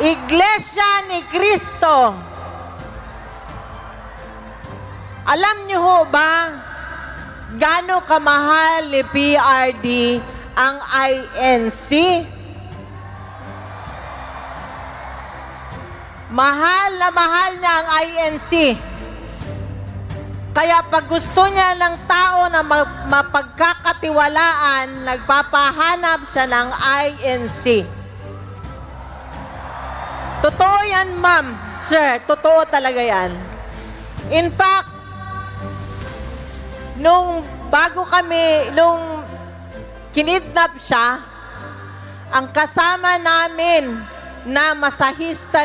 Iglesia ni Cristo. Alam niyo ho ba gaano kamahal ni PRD ang INC? Mahal na mahal niya ang INC. Kaya pag gusto niya ng tao na mapagkakatiwalaan, nagpapahanap siya ng INC. Totoo yan, ma'am, sir. Totoo talaga yan. In fact, nung kinidnap siya, ang kasama namin na masahista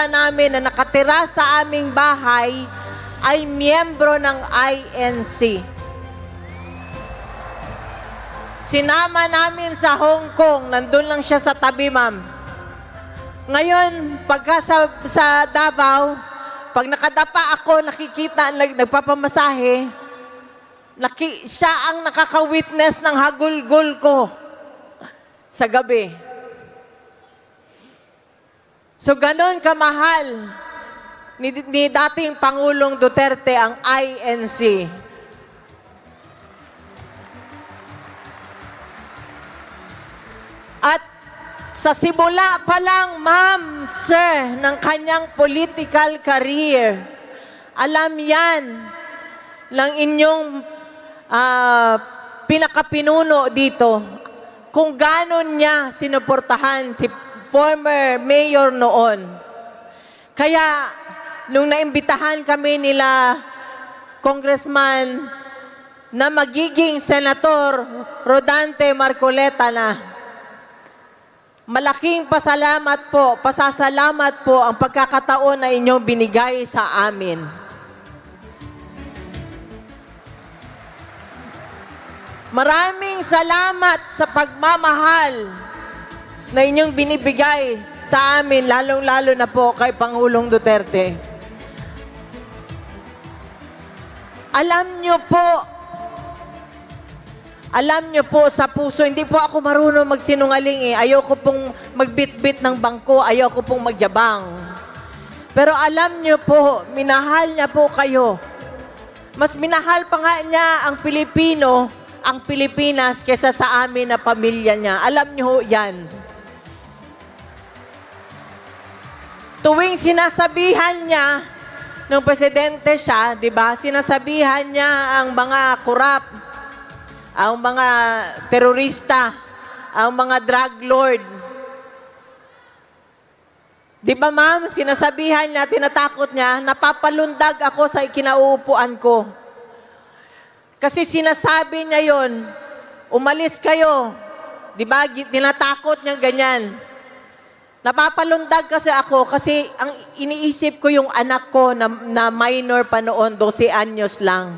namin na nakatira sa aming bahay ay miyembro ng INC. Sinama namin sa Hong Kong, nandun lang siya sa tabi, ma'am. Ngayon, pagka sa Davao, pag nakadapa ako, nakikita, nagpapamasahe, siya ang nakaka-witness ng hagulgol ko sa gabi. So, ganon kamahal ni dating Pangulong Duterte ang INC. At sa simula pa lang, ma'am, sir, ng kanyang political career, alam yan ng inyong pinakapinuno dito kung ganon niya sinuportahan si former mayor noon. Kaya, nung naimbitahan kami nila, Congressman, na magiging Senator Rodante Marcoleta na, malaking pasasalamat po ang pagkakataon na inyong binigay sa amin. Maraming salamat sa pagmamahal na inyong binibigay sa amin, lalong-lalo na po kay Pangulong Duterte. Alam nyo po sa puso, hindi po ako marunong magsinungaling eh. Ayoko pong magbitbit ng bangko, ayoko pong magyabang. Pero alam nyo po, minahal niya po kayo. Mas minahal pa nga niya ang Pilipino, ang Pilipinas, kesa sa amin na pamilya niya. Alam nyo yan. Tuwing sinasabihan niya, nung presidente siya, di ba, sinasabihan niya ang mga korap, ang mga terorista, ang mga drug lord. Di ba, ma'am, sinasabihan niya, tinatakot niya, napapalundag ako sa kinauupuan ko. Kasi sinasabi niya yon, umalis kayo. Di ba, tinatakot niya ganyan. Napapalundag kasi ako kasi ang iniisip ko yung anak ko na minor pa noon, 12 anyos lang.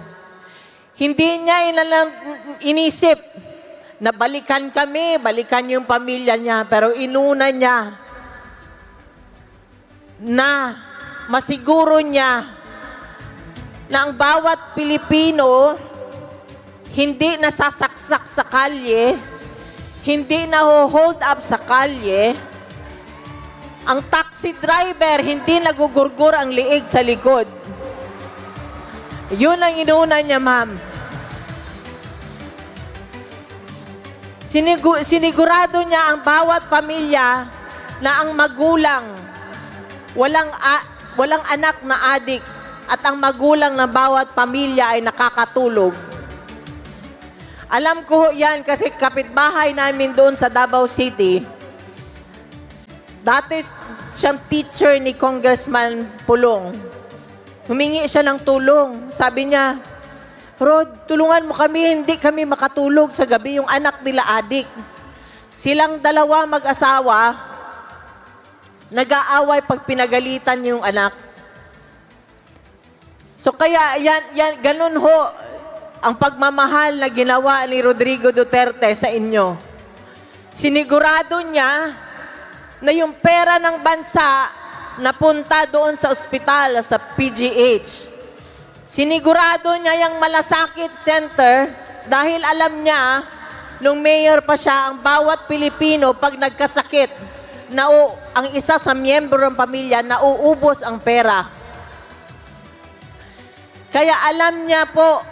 Hindi niya inisip na balikan kami, balikan yung pamilya niya, pero inuna niya na masiguro niya na ang bawat Pilipino hindi nasasaksak sa kalye, hindi na-hold up sa kalye, ang taxi driver hindi nagugurgur ang liig sa likod. Yun ang inuna niya, ma'am. Sinigurado niya ang bawat pamilya na ang magulang walang anak na adik at ang magulang ng bawat pamilya ay nakakatulog. Alam ko yan kasi kapitbahay namin doon sa Davao City. Dati siyang teacher ni Congressman Pulong. Humingi siya ng tulong. Sabi niya, Rod, tulungan mo kami, hindi kami makatulog sa gabi, yung anak nila adik. Silang dalawa mag-asawa, nag-aaway pag pinagalitan yung anak. So kaya yan, ganun ho ang pagmamahal na ginawa ni Rodrigo Duterte sa inyo. Sinigurado niya na yung pera ng bansa napunta doon sa ospital, sa PGH. Sinigurado niya yung Malasakit Center dahil alam niya, nung mayor pa siya, ang bawat Pilipino pag nagkasakit, ang isa sa miyembro ng pamilya, nauubos ang pera. Kaya alam niya po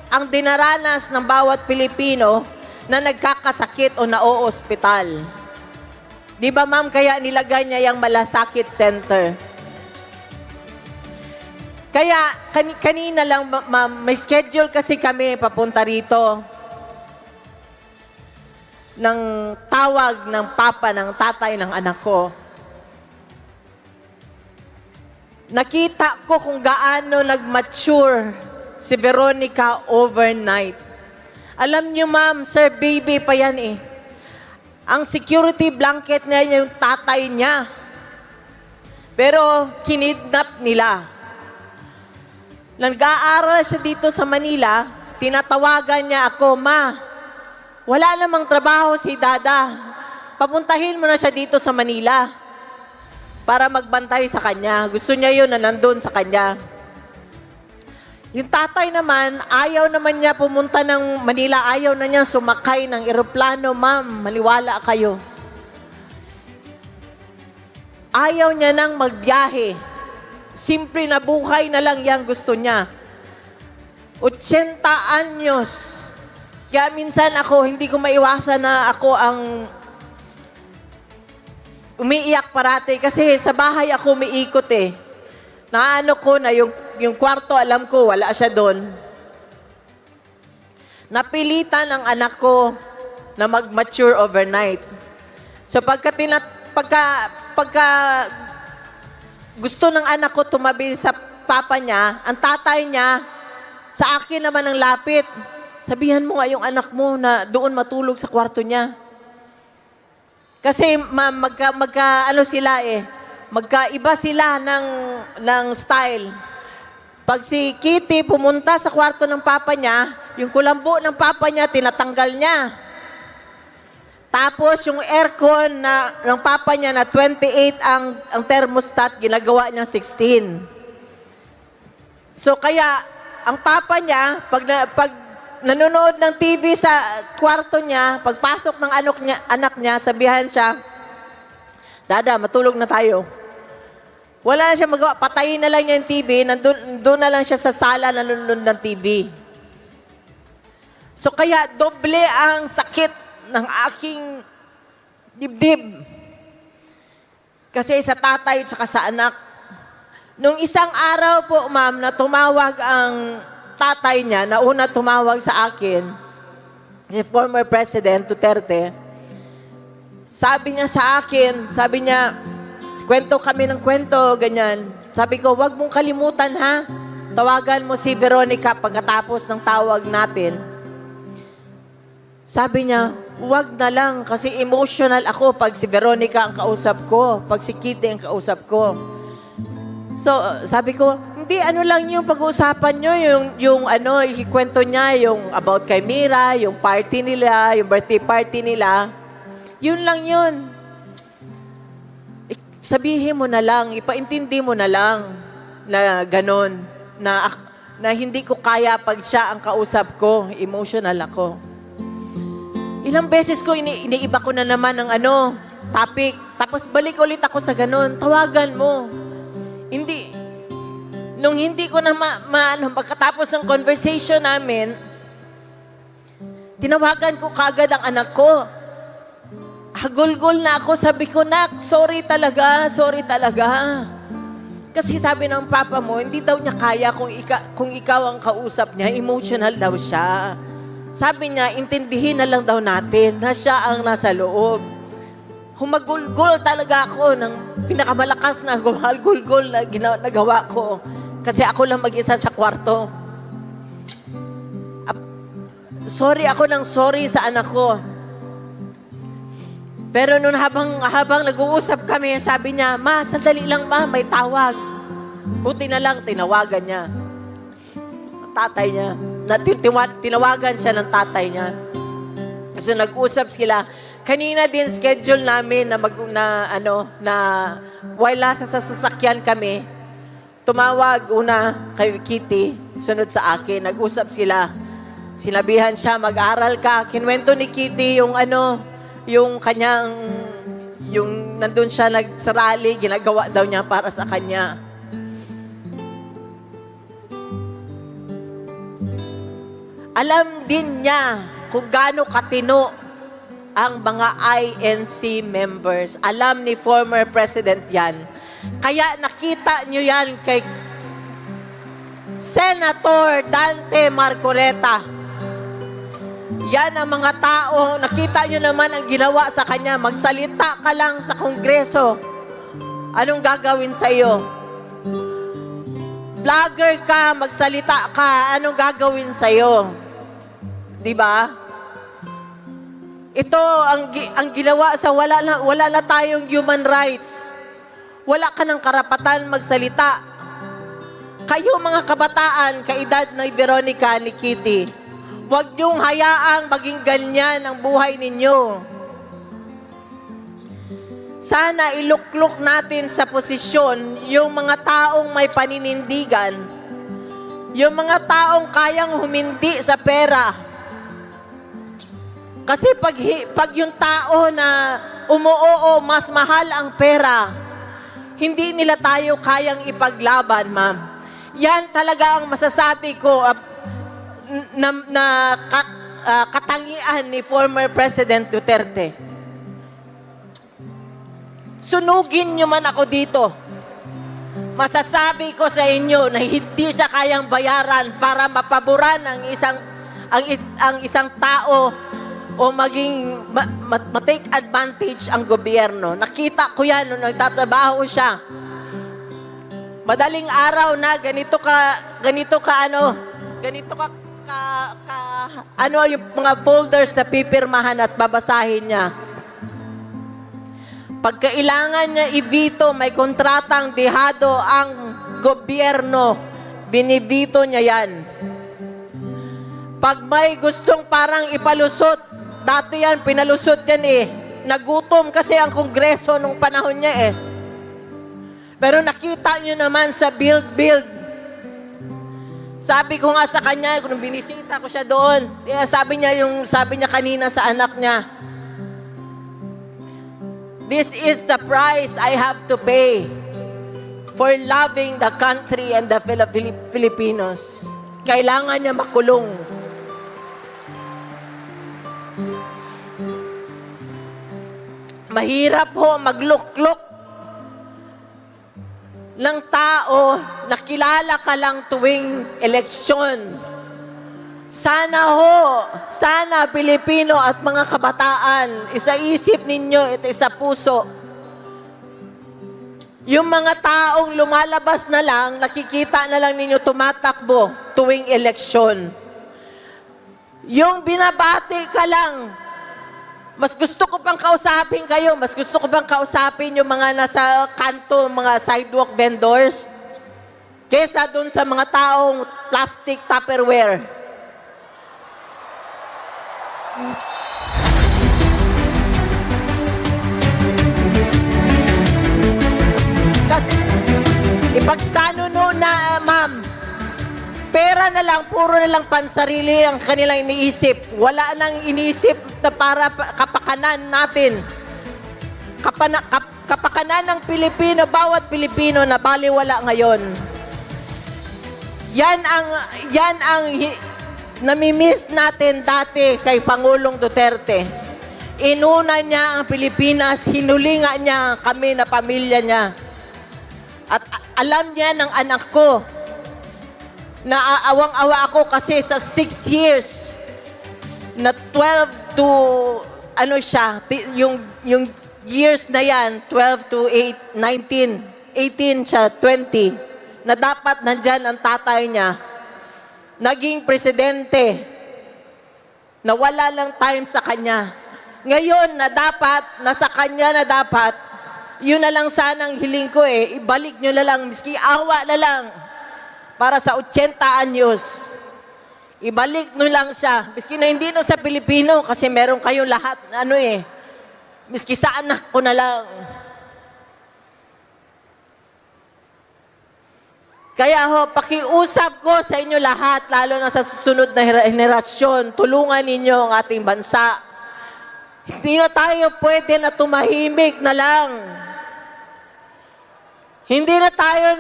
ang dinaranas ng bawat Pilipino na nagkakasakit o naoospital. Di ba ma'am, kaya nilagay niya yung malasakit center. Kaya kanina lang, ma'am, may schedule kasi kami papunta rito ng tawag ng papa, ng tatay ng anak ko. Nakita ko kung gaano nag-mature si Veronica overnight. Alam niyo ma'am, sir, baby pa yan eh. Ang security blanket niya yung tatay niya. Pero kinidnap nila. Nag-aaral siya dito sa Manila, tinatawagan niya ako, Ma, wala namang trabaho si Dada. Papuntahin mo na siya dito sa Manila para magbantay sa kanya. Gusto niya yun na nandun sa kanya. Yung tatay naman, ayaw naman niya pumunta ng Manila, ayaw na niya sumakay ng eroplano, ma'am, maniwala kayo. Ayaw niya nang magbiyahe. Simple na buhay na lang yan gusto niya. 80 anyos. Kaya minsan ako, hindi ko maiwasan na ako ang umiiyak parati. Kasi sa bahay ako umiikot eh. Naano ko na yung kwarto, alam ko, wala siya doon. Napilitan ang anak ko na mag-mature overnight. So pagka gusto ng anak ko tumabi sa papa niya, ang tatay niya, sa akin naman ang lapit. Sabihan mo nga yung anak mo na doon matulog sa kwarto niya. Kasi magkaiba sila ng style. Pag si Kitty pumunta sa kwarto ng papa niya, yung kulambo ng papa niya, tinatanggal niya. Tapos yung aircon ng papa niya na 28 ang thermostat, ginagawa niya 16. So kaya ang papa niya, pag nanonood ng TV sa kwarto niya, pagpasok ng anak niya, sabihan siya, Dada, matulog na tayo. Wala na siya magawa, patayin na lang niya yung TV, doon na lang siya sa sala nanonood ng TV. So kaya doble ang sakit ng aking dibdib. Kasi sa tatay at saka sa anak. Nung isang araw po, ma'am, na tumawag ang tatay niya, na una tumawag sa akin, si former President Duterte, sabi niya sa akin, sabi niya, kwento kami ng kwento, ganyan. Sabi ko, wag mong kalimutan ha, tawagan mo si Veronica pagkatapos ng tawag natin. Sabi niya, wag na lang kasi emotional ako pag si Veronica ang kausap ko, pag si Kitty ang kausap ko. So, sabi ko, hindi, ano lang yung pag-uusapan nyo, yung ikikwento niya, yung about kay Mira, yung party nila, yung birthday party nila. Yun lang yun. Sabihin mo na lang, ipaintindi mo na lang na ganon, na hindi ko kaya pag siya ang kausap ko, emotional ako. Ilang beses ko, iniiba ko na naman ng topic. Tapos balik ulit ako sa ganun. Tawagan mo. Nung hindi ko na pagkatapos ng conversation namin, tinawagan ko kagad ang anak ko. Hagulgol na ako. Sabi ko, Nak, sorry talaga. Kasi sabi ng papa mo, hindi daw niya kaya kung ikaw ang kausap niya, emotional daw siya. Sabi niya, intindihin na lang daw natin na siya ang nasa loob. Humagulgol talaga ako ng pinakamalakas na gulgol na nagawa ko. Kasi ako lang mag-isa sa kwarto. Sorry sa anak ko. Pero noon habang nag-uusap kami, sabi niya, Ma, sandali lang ma, may tawag. Buti na lang, tinawagan niya. Ang tatay niya. Tinawagan siya ng tatay niya. So nag-usap sila. Kanina din schedule namin na while nasa sasakyan kami, tumawag una kay Kitty, sunod sa akin. Nag-usap sila. Sinabihan siya, mag-aral ka. Kinwento ni Kitty yung kanyang Yung nandun siya sa rally, ginagawa daw niya para sa kanya. Alam din niya kung gaano katino ang mga INC members. Alam ni former President yan. Kaya nakita niyo yan kay Senator Dante Marcoleta. Yan ang mga tao, nakita niyo naman ang ginawa sa kanya. Magsalita ka lang sa Kongreso. Anong gagawin sa iyo? Vlogger ka, magsalita ka, anong gagawin sa iyo? 'Di ba? Ito ang ginawa sa wala na tayong human rights. Wala ka ng karapatan magsalita. Kayo mga kabataan, kaedad na Veronica, ni Kitty, huwag niyong hayaang maging ganyan ang buhay ninyo. Sana iluklok natin sa posisyon yung mga taong may paninindigan, yung mga taong kayang humindi sa pera. Kasi pag yung tao na umuoo, mas mahal ang pera, hindi nila tayo kayang ipaglaban, ma'am. Yan talaga ang masasabi ko katangian ni former President Duterte. Sunugin nyo man ako dito. Masasabi ko sa inyo na hindi siya kayang bayaran para mapaboran ang isang tao o maging ma-take advantage ang gobyerno. Nakita ko yan nung nagtatrabaho siya. Madaling araw na ganito ka yung mga folders na pipirmahan at babasahin niya. Pag kailangan niya i-veto, may kontratang dehado ang gobyerno, binibito niya yan. Pag may gustong parang ipalusot, dati yan, pinalusot yan eh. Nagutom kasi ang Kongreso nung panahon niya eh. Pero nakita niyo naman sa build. Sabi ko nga sa kanya, kung binisita ko siya doon, sabi niya kanina sa anak niya, this is the price I have to pay for loving the country and the Filipinos. Kailangan niya makulong. Mahirap ho magluklok ng tao na kilala ka lang tuwing eleksyon. Sana Pilipino at mga kabataan, isaisip ninyo, ito sa puso. Yung mga taong lumalabas na lang, nakikita na lang ninyo tumatakbo tuwing eleksyon. Yung binabati ka lang, mas gusto ko pang kausapin kayo, mas gusto ko pang kausapin yung mga nasa kanto, mga sidewalk vendors, kesa dun sa mga taong plastic Tupperware. Kasi ipagkanuno na, ma'am, pera na lang, puro na lang pansarili ang kanilang iniisip. Wala nang iniisip na para kapakanan natin. Kapakanan ng Pilipino, bawat Pilipino na baliwala ngayon. Yan ang namimiss natin dati kay Pangulong Duterte. Inuna niya ang Pilipinas, hinulinga niya kami na pamilya niya. At alam niya ng anak ko, naaawang-awa ako kasi sa 6 years na 12 to yung years na yan, 12 to 19, 18 siya, 20, na dapat nandyan ang tatay niya, naging presidente, na wala lang time sa kanya. Ngayon na dapat, nasa kanya na dapat, yun na lang sanang hiling ko eh, ibalik nyo na lang, miski awa na lang, para sa 80 anyos. Ibalik nyo lang siya. Miski na hindi na sa Pilipino kasi meron kayo lahat. Miski sa anak ko na lang. Kaya pakiusap ko sa inyo lahat, lalo na sa susunod na henerasyon, tulungan ninyo ang ating bansa. Hindi na tayo pwede na tumahimik na lang. Hindi na tayo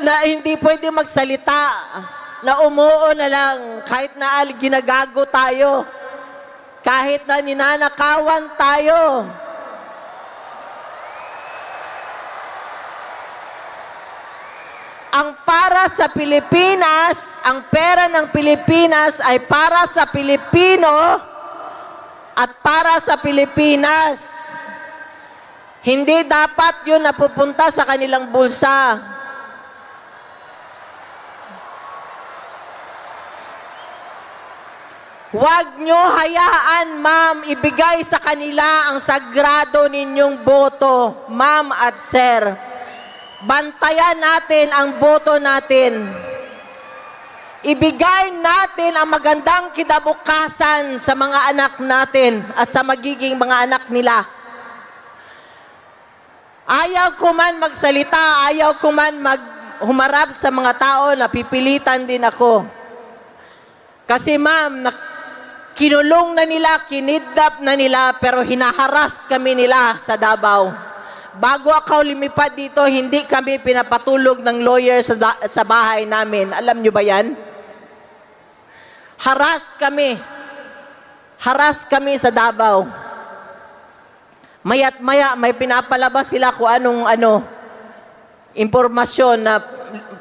na hindi pwede magsalita, na umuo na lang, kahit na ginagago tayo, kahit na ninanakawan tayo. Ang para sa Pilipinas, ang pera ng Pilipinas ay para sa Pilipino at para sa Pilipinas. Hindi dapat yun napupunta sa kanilang bulsa. Huwag nyo hayaan, ma'am, ibigay sa kanila ang sagrado ninyong boto, ma'am at sir. Bantayan natin ang boto natin. Ibigay natin ang magandang kinabukasan sa mga anak natin at sa magiging mga anak nila. Ayaw ko man magsalita, ayaw ko man humarap sa mga tao, napipilitan din ako. Kasi ma'am, kinulong na nila, kinidnap na nila, pero hinaharas kami nila sa Davao. Bago ako lumipad dito, hindi kami pinapatulog ng lawyer sa bahay namin. Alam nyo ba yan? Haras kami. Haras kami sa Davao. Maya't maya, may pinapalabas sila kung anong impormasyon na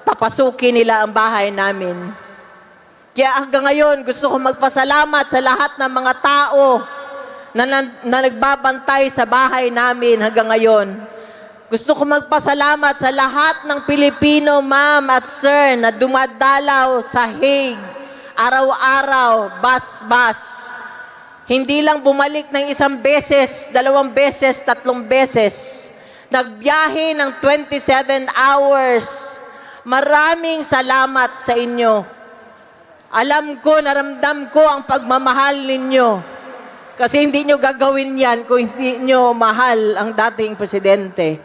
papasukin nila ang bahay namin. Kaya hanggang ngayon, gusto ko magpasalamat sa lahat ng mga tao na nagbabantay sa bahay namin hanggang ngayon. Gusto ko magpasalamat sa lahat ng Pilipino, ma'am at sir, na dumadalaw sa Hague, araw-araw, bas-bas. Hindi lang bumalik ng isang beses, 2 beses, 3 beses. Nagbiyahe ng 27 hours. Maraming salamat sa inyo. Alam ko, naramdam ko ang pagmamahal ninyo. Kasi hindi nyo gagawin yan kung hindi nyo mahal ang dating presidente.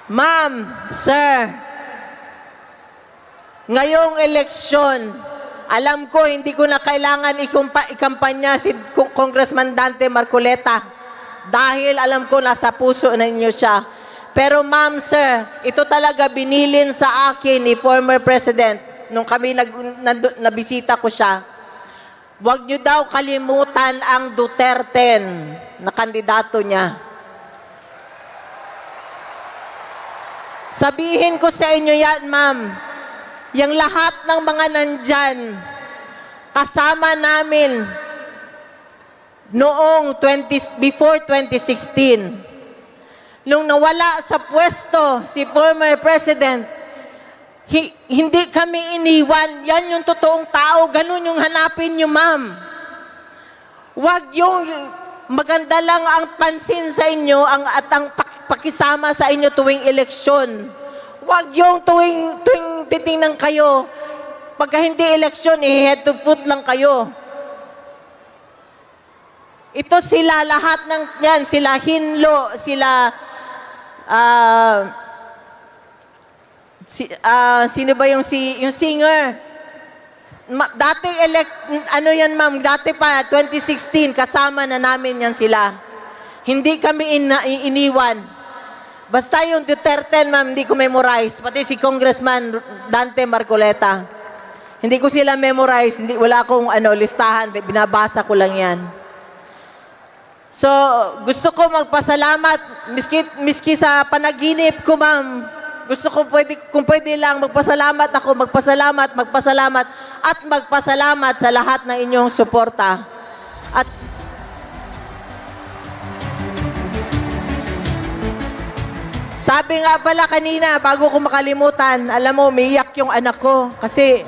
Ma'am, sir, ngayong eleksyon, alam ko hindi ko na kailangan ikampanya si Congressman Dante Marcoleta dahil alam ko nasa puso na ninyo siya. Pero ma'am, sir, ito talaga binilin sa akin ni former President nung kami nabisita ko siya. Huwag nyo daw kalimutan ang Duterte na kandidato niya. Sabihin ko sa inyo yan, ma'am, yung lahat ng mga nandyan, kasama namin noong before 2016. Nung nawala sa pwesto si former President, hindi kami iniwan. Yan yung totoong tao. Ganun yung hanapin nyo, ma'am. Huwag yung maganda lang ang pansin sa inyo at ang pakisama sa inyo tuwing eleksyon. Huwag yung tuwing titingnan kayo. Pagka hindi eleksyon, head to foot lang kayo. Ito sila, lahat ng yan, sila Hinlo, sila, sino ba yung singer? Dati yan ma'am, dati pa, 2016, kasama na namin yan sila. Hindi kami iniwan. Basta yung Duterte, ma'am, hindi ko memorize. Pati si Congressman Dante Marcoleta. Hindi ko sila memorize. Wala akong listahan. Binabasa ko lang yan. So, gusto ko magpasalamat. Miski sa panaginip ko, ma'am. Gusto ko kung pwede lang magpasalamat ako, magpasalamat sa lahat ng inyong suporta. At sabi nga pala kanina, bago ko makalimutan, alam mo, umiiyak yung anak ko. Kasi,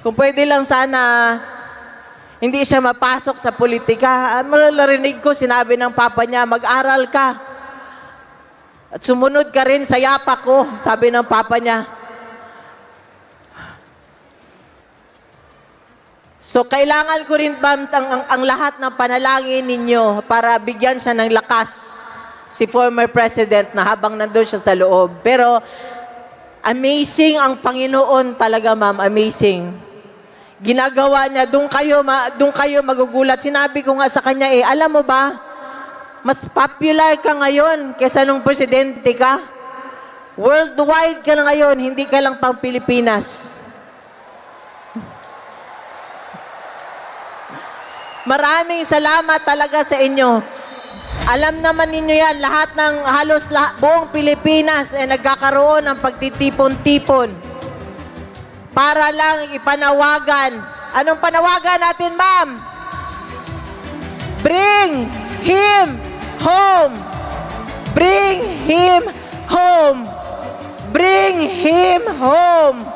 kung pwede lang sana, hindi siya mapasok sa politika. Malarinig ko, sinabi ng papa niya, mag-aral ka. At sumunod ka rin sa yapak ko, sabi ng papa niya. So, kailangan ko rin ba ang lahat ng panalangin ninyo para bigyan siya ng lakas si former president na habang nandun siya sa loob. Pero, Amazing ang Panginoon talaga, ma'am. Amazing. Ginagawa niya, doon kayo magugulat. Sinabi ko nga sa kanya, alam mo ba, mas popular ka ngayon kaysa nung presidente ka. Worldwide ka na ngayon, hindi ka lang pang Pilipinas. Maraming salamat talaga sa inyo. Alam naman ninyo yan, halos buong Pilipinas ay nagkakaroon ng pagtitipon-tipon para lang ipanawagan. Anong panawagan natin, ma'am? Bring him home. Bring him home. Bring him home.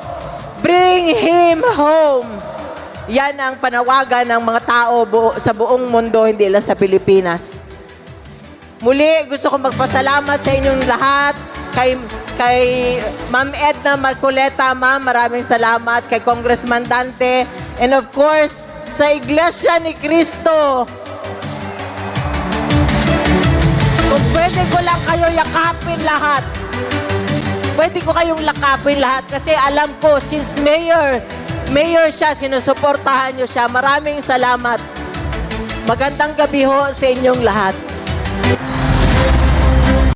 Bring him home. Yan ang panawagan ng mga tao sa buong mundo, hindi lang sa Pilipinas. Muli, gusto ko magpasalamat sa inyong lahat. Kay Ma'am Edna Marcoleta, ma'am, maraming salamat. Kay Congressman Dante. And of course, sa Iglesia ni Cristo. Kung pwede ko lang kayo yakapin lahat. Pwede ko kayong lakapin lahat. Kasi alam ko, since mayor siya, sinusuportahan niyo siya. Maraming salamat. Magandang gabi ho sa inyong lahat.